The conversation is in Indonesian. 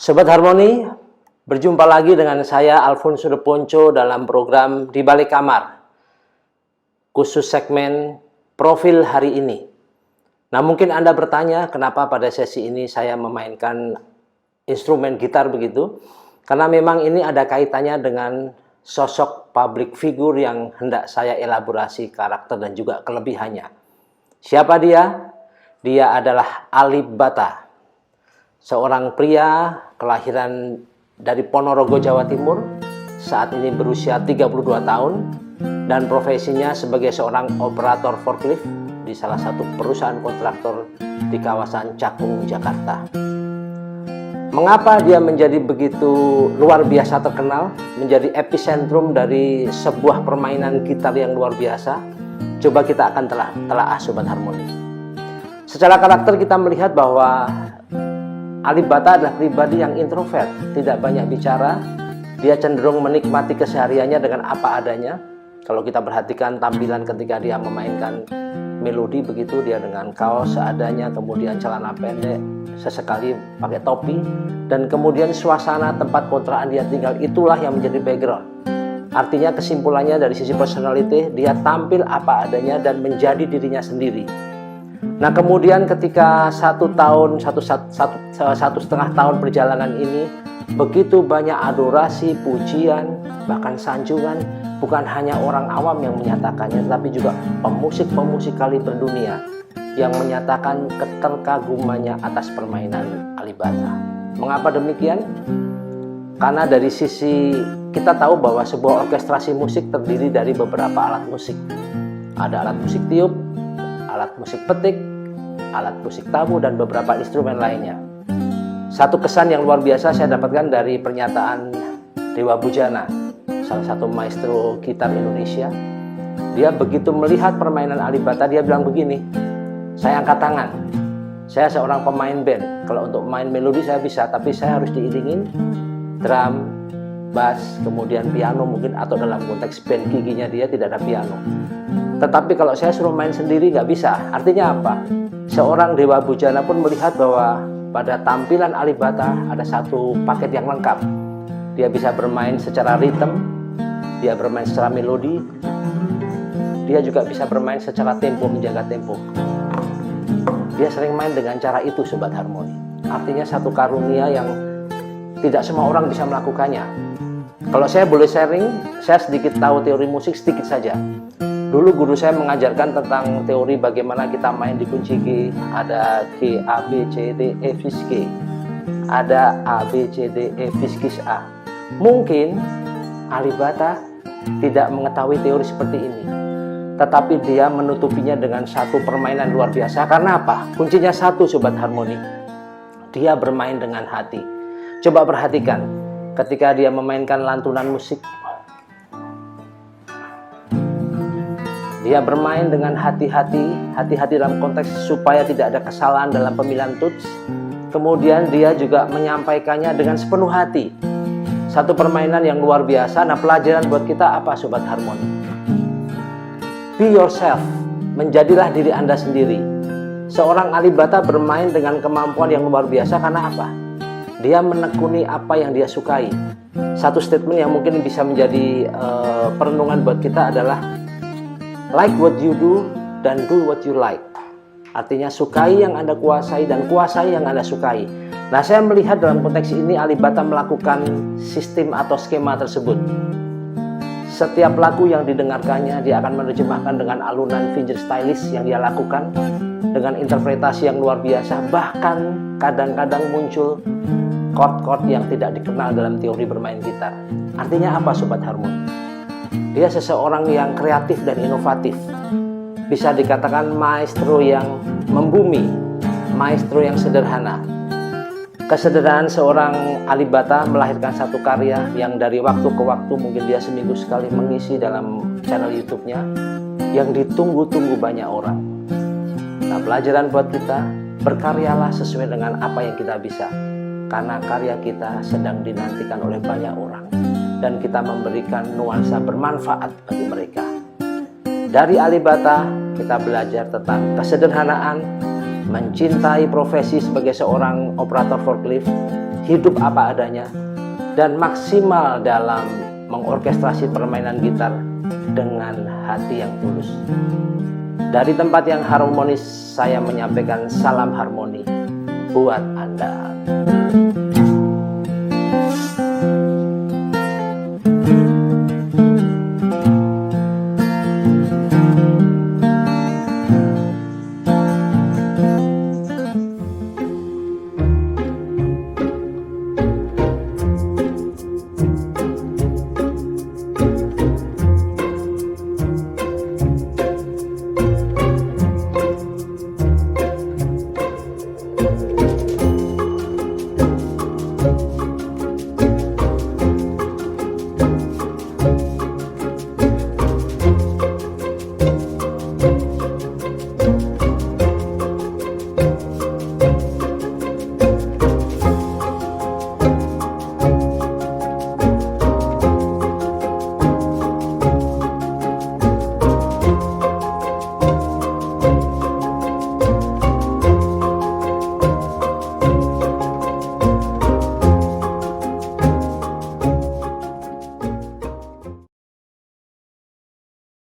Sobat Harmoni, berjumpa lagi dengan saya Alfonso De Ponco dalam program Di Balik Kamar, khusus segmen Profil hari ini. Nah, mungkin Anda bertanya kenapa pada sesi ini saya memainkan instrumen gitar begitu. Karena memang ini ada kaitannya dengan sosok public figure yang hendak saya elaborasi karakter dan juga kelebihannya. Siapa dia? Dia adalah Ali Bata. Seorang pria kelahiran dari Ponorogo, Jawa Timur, saat ini berusia 32 tahun dan profesinya sebagai seorang operator forklift di salah satu perusahaan kontraktor di kawasan Cakung, Jakarta. Mengapa dia menjadi begitu luar biasa terkenal, menjadi epicentrum dari sebuah permainan gitar yang luar biasa? Coba kita akan telaah Sobat Harmoni. Secara karakter kita melihat bahwa Ali Bata adalah pribadi yang introvert, tidak banyak bicara. Dia cenderung menikmati kesehariannya dengan apa adanya. Kalau kita perhatikan tampilan ketika dia memainkan melodi begitu, dia dengan kaos seadanya, kemudian celana pendek, sesekali pakai topi, dan kemudian suasana tempat kontrakan dia tinggal itulah yang menjadi background. Artinya kesimpulannya dari sisi personality, dia tampil apa adanya dan menjadi dirinya sendiri. Nah, kemudian ketika satu setengah tahun perjalanan ini, begitu banyak adorasi, pujian, bahkan sanjungan, bukan hanya orang awam yang menyatakannya, tetapi juga pemusik-pemusik kaliber dunia yang menyatakan keterkagumannya atas permainan Ali Bata. Mengapa demikian? Karena dari sisi kita tahu bahwa sebuah orkestrasi musik terdiri dari beberapa alat musik. Ada alat musik tiup, alat musik petik, alat musik tabu, dan beberapa instrumen lainnya. Satu kesan yang luar biasa saya dapatkan dari pernyataan Dewa Bujana, salah satu maestro gitar Indonesia. Dia begitu melihat permainan Ali Bata, dia bilang begini, saya angkat tangan, saya seorang pemain band. Kalau untuk main melodi saya bisa, tapi saya harus diiringin drum, bass, kemudian piano mungkin, atau dalam konteks band giginya dia tidak ada piano. Tetapi kalau saya suruh main sendiri nggak bisa. Artinya apa? Seorang Dewa Bujana pun melihat bahwa pada tampilan Ali Bata ada satu paket yang lengkap. Dia bisa bermain secara ritme, dia bermain secara melodi, dia juga bisa bermain secara tempo, menjaga tempo. Dia sering main dengan cara itu Sobat Harmoni. Artinya satu karunia yang tidak semua orang bisa melakukannya. Kalau saya boleh sharing, saya sedikit tahu teori musik, sedikit saja. Dulu guru saya mengajarkan tentang teori bagaimana kita main di kunci G. Ada G, A, B, C, D, E, fis G. Ada A, B, C, D, E, fis A. Mungkin Ali Bata tidak mengetahui teori seperti ini, tetapi dia menutupinya dengan satu permainan luar biasa. Karena apa? Kuncinya satu Sobat Harmoni. Dia bermain dengan hati. Coba perhatikan ketika dia memainkan lantunan musik. Dia bermain dengan hati-hati dalam konteks supaya tidak ada kesalahan dalam pemilihan tuts. Kemudian dia juga menyampaikannya dengan sepenuh hati. Satu permainan yang luar biasa. Nah, pelajaran buat kita apa Sobat Harmoni? Be yourself. Menjadilah diri Anda sendiri. Seorang Ali Bata bermain dengan kemampuan yang luar biasa karena apa? Dia menekuni apa yang dia sukai. Satu statement yang mungkin bisa menjadi perenungan buat kita adalah like what you do dan do what you like. Artinya sukai yang Anda kuasai dan kuasai yang Anda sukai. Nah, saya melihat dalam konteks ini Ali Bata melakukan sistem atau skema tersebut. Setiap lagu yang didengarkannya dia akan menerjemahkan dengan alunan fingerstylist yang dia lakukan dengan interpretasi yang luar biasa. Bahkan kadang-kadang muncul chord-chord yang tidak dikenal dalam teori bermain gitar. Artinya apa Sobat Harmoni? Dia seseorang yang kreatif dan inovatif. Bisa dikatakan maestro yang membumi, maestro yang sederhana. Kesederhanaan seorang Ali Bata melahirkan satu karya yang dari waktu ke waktu, mungkin dia seminggu sekali mengisi dalam channel YouTube-nya, yang ditunggu-tunggu banyak orang. Nah, pelajaran buat kita, berkaryalah sesuai dengan apa yang kita bisa. Karena karya kita sedang dinantikan oleh banyak orang. Dan kita memberikan nuansa bermanfaat bagi mereka. Dari Ali Bata, kita belajar tentang kesederhanaan, mencintai profesi sebagai seorang operator forklift, hidup apa adanya, dan maksimal dalam mengorkestrasi permainan gitar dengan hati yang tulus. Dari tempat yang harmonis, saya menyampaikan salam harmoni buat Anda.